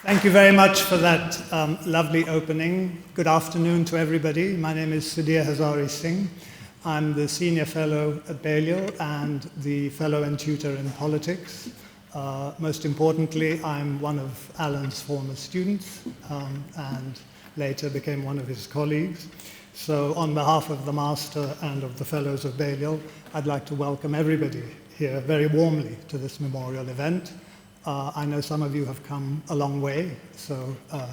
Thank you very much for that lovely opening. Good afternoon to everybody. My name is Sudhir Hazari Singh. I'm the Senior Fellow at Balliol and the Fellow and Tutor in Politics. Most importantly, I'm one of Alan's former students and later became one of his colleagues. So on behalf of the Master and of the Fellows of Balliol, I'd like to welcome everybody here very warmly to this memorial event. I know some of you have come a long way, so a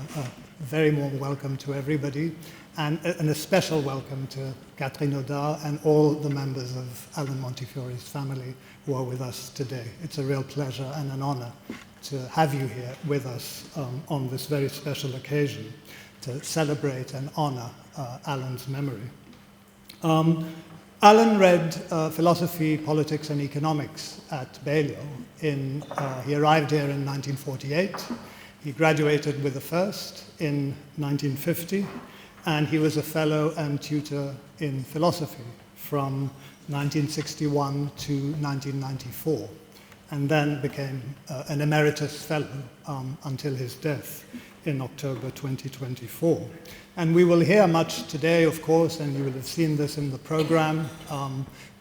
very warm welcome to everybody, and a special welcome to Catherine Audard and all the members of Alan Montefiore's family who are with us today. It's a real pleasure and an honor to have you here with us on this very special occasion to celebrate and honor Alan's memory. Alan read philosophy, politics, and economics at Balliol. He arrived here in 1948. He graduated with a first in 1950, and he was a fellow and tutor in philosophy from 1961 to 1994, and then became an emeritus fellow until his death in October 2024. And we will hear much today, of course, and you will have seen this in the program,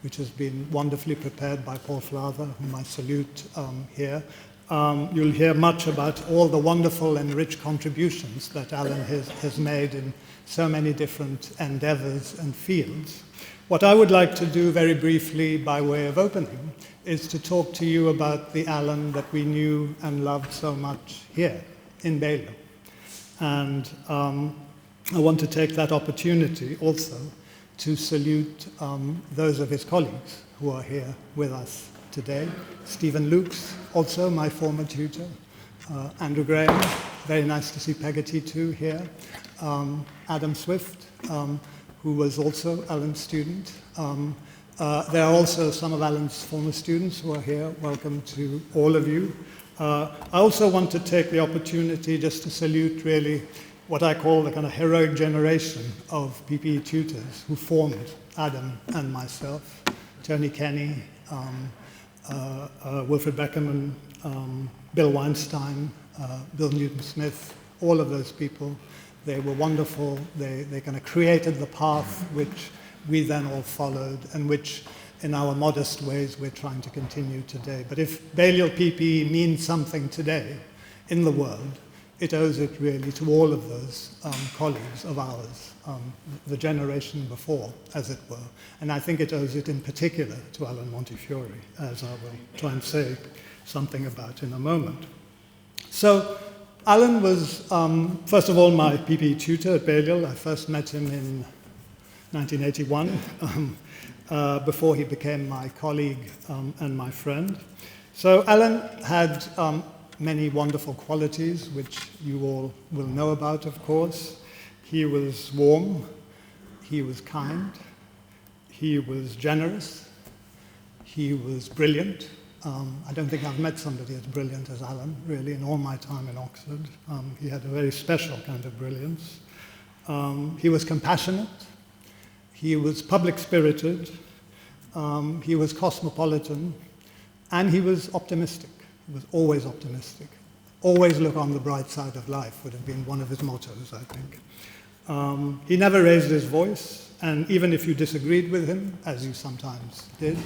which has been wonderfully prepared by Paul Flather, whom I salute here. You'll hear much about all the wonderful and rich contributions that Alan has made in so many different endeavors and fields. What I would like to do very briefly by way of opening is to talk to you about the Alan that we knew and loved so much here in Balliol. And I want to take that opportunity also to salute those of his colleagues who are here with us today. Stephen Lukes, also my former tutor. Andrew Graham, very nice to see Peggotty too here. Adam Swift, who was also Alan's student. There are also some of Alan's former students who are here. Welcome to all of you. I also want to take the opportunity just to salute really what I call the kind of heroic generation of PPE tutors who formed Adam and myself. Tony Kenny, Wilfred Beckerman, Bill Weinstein, Bill Newton-Smith, all of those people. They were wonderful. They kind of created the path which we then all followed and which in our modest ways we're trying to continue today. But if Balliol PPE means something today in the world, it owes it really to all of those colleagues of ours, the generation before, as it were. And I think it owes it in particular to Alan Montefiore, as I will try and say something about in a moment. So Alan was, first of all, my PPE tutor at Balliol. I first met him in 1981, before he became my colleague and my friend. So Alan had many wonderful qualities, which you all will know about, of course. He was warm, he was kind, he was generous, he was brilliant. I don't think I've met somebody as brilliant as Alan, really, in all my time in Oxford. He had a very special kind of brilliance. He was compassionate, he was public-spirited, he was cosmopolitan, and he was optimistic. He was always optimistic. Always look on the bright side of life would have been one of his mottos, I think. He never raised his voice, and even if you disagreed with him, as you sometimes did,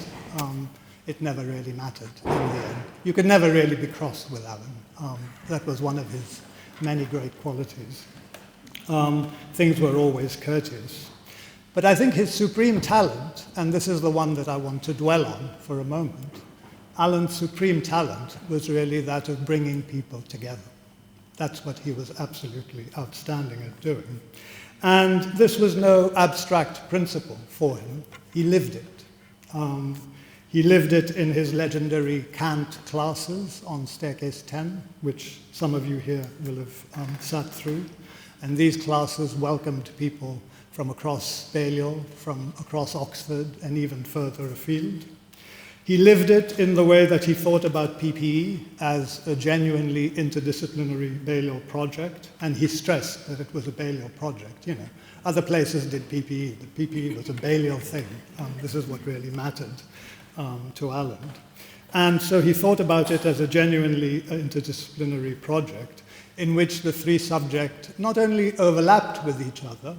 it never really mattered in the end. You could never really be cross with Alan. That was one of his many great qualities. Things were always courteous. But I think his supreme talent, and this is the one that I want to dwell on for a moment, Alan's supreme talent was really that of bringing people together. That's what he was absolutely outstanding at doing. And this was no abstract principle for him. He lived it. He lived it in his legendary Kant classes on Staircase 10, which some of you here will have sat through. And these classes welcomed people from across Balliol, from across Oxford, and even further afield. He lived it in the way that he thought about PPE as a genuinely interdisciplinary Balliol project, and he stressed that it was a Balliol project. You know, other places did PPE, but PPE was a Balliol thing. This is what really mattered to Alan. And so he thought about it as a genuinely interdisciplinary project. in which the three subjects not only overlapped with each other,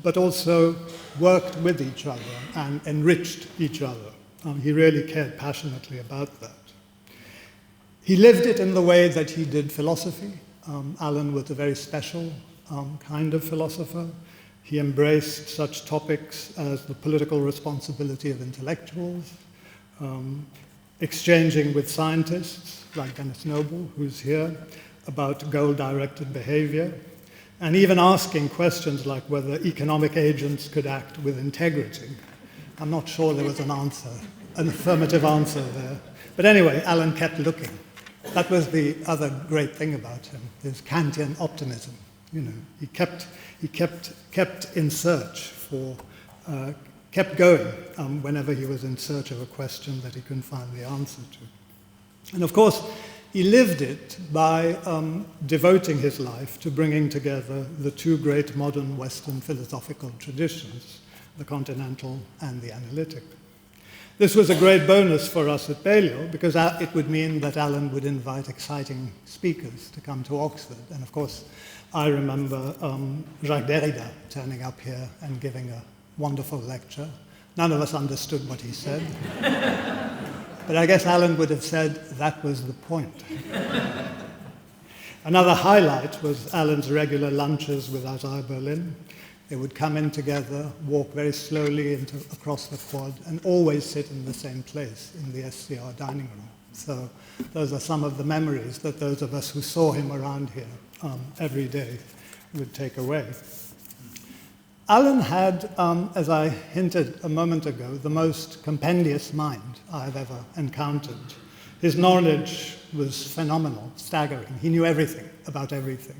but also worked with each other and enriched each other. He really cared passionately about that. He lived it in the way that he did philosophy. Alan was a very special kind of philosopher. He embraced such topics as the political responsibility of intellectuals, exchanging with scientists like Dennis Noble, who's here, about goal-directed behavior, and even asking questions like whether economic agents could act with integrity. I'm not sure there was an answer, an affirmative answer there. But anyway, Alan kept looking. That was the other great thing about him, his Kantian optimism. You know, he kept in search for, kept going whenever he was in search of a question that he couldn't find the answer to. And of course, he lived it by devoting his life to bringing together the two great modern Western philosophical traditions, the continental and the analytic. This was a great bonus for us at Balliol because it would mean that Alan would invite exciting speakers to come to Oxford. And of course, I remember Jacques Derrida turning up here and giving a wonderful lecture. None of us understood what he said. But I guess Alan would have said that was the point. Another highlight was Alan's regular lunches with Isaiah Berlin. They would come in together, walk very slowly across the quad, and always sit in the same place, in the SCR dining room. So those are some of the memories that those of us who saw him around here every day would take away. Alan had, as I hinted a moment ago, the most compendious mind I've ever encountered. His knowledge was phenomenal, staggering. He knew everything about everything.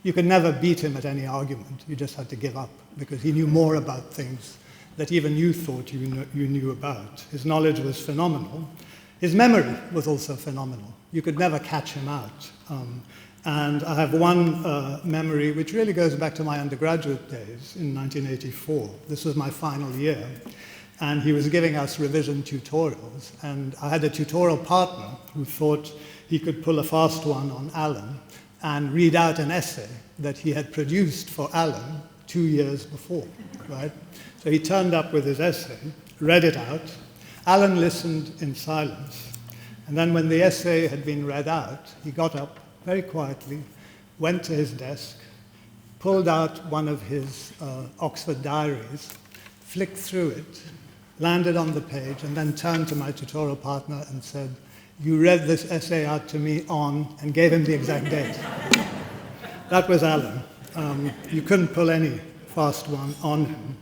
You could never beat him at any argument. You just had to give up because he knew more about things that even you thought you knew about. His knowledge was phenomenal. His memory was also phenomenal. You could never catch him out. And I have one memory which really goes back to my undergraduate days in 1984. This was my final year. And he was giving us revision tutorials. And I had a tutorial partner who thought he could pull a fast one on Alan and read out an essay that he had produced for Alan 2 years before, right? So he turned up with his essay, read it out. Alan listened in silence. And then when the essay had been read out, he got up very quietly, went to his desk, pulled out one of his Oxford diaries, flicked through it, landed on the page, and then turned to my tutorial partner and said, "You read this essay out to me on," and gave him the exact date. That was Alan. You couldn't pull any fast one on him.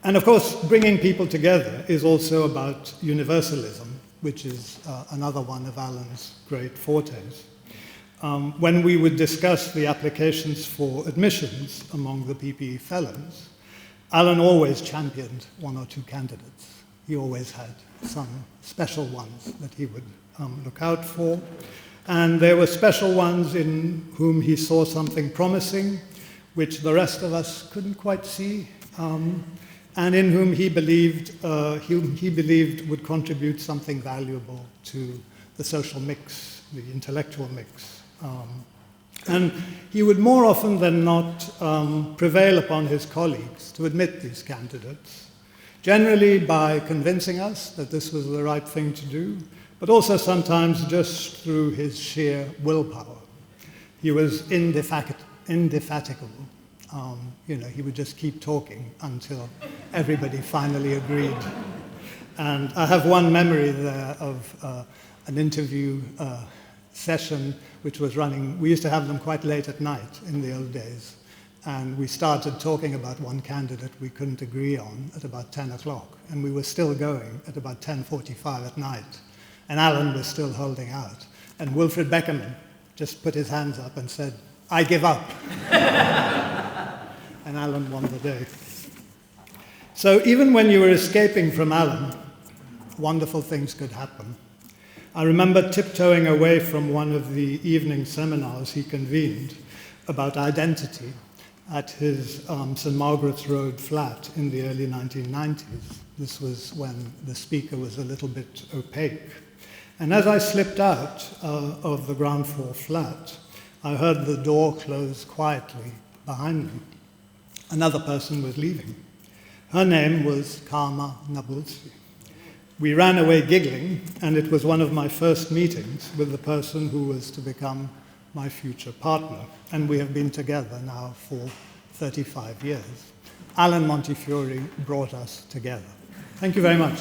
And of course, bringing people together is also about universalism, which is another one of Alan's great fortes. When we would discuss the applications for admissions among the PPE fellows, Alan always championed one or two candidates. He always had some special ones that he would look out for. And there were special ones in whom he saw something promising, which the rest of us couldn't quite see, and in whom he believed would contribute something valuable to the social mix, the intellectual mix. And he would more often than not prevail upon his colleagues to admit these candidates, generally by convincing us that this was the right thing to do, but also sometimes just through his sheer willpower. He was indefatigable. He would just keep talking until everybody finally agreed. And I have one memory there of an interview session which was running. We used to have them quite late at night in the old days. And we started talking about one candidate we couldn't agree on at about 10 o'clock. And we were still going at about 10:45 at night. And Alan was still holding out. And Wilfred Beckerman just put his hands up and said, "I give up." And Alan won the day. So even when you were escaping from Alan, wonderful things could happen. I remember tiptoeing away from one of the evening seminars he convened about identity at his St. Margaret's Road flat in the early 1990s. This was when the speaker was a little bit opaque. And as I slipped out of the ground floor flat, I heard the door close quietly behind me. Another person was leaving. Her name was Karma Nabulsi. We ran away giggling, and it was one of my first meetings with the person who was to become my future partner. And we have been together now for 35 years. Alan Montefiore brought us together. Thank you very much.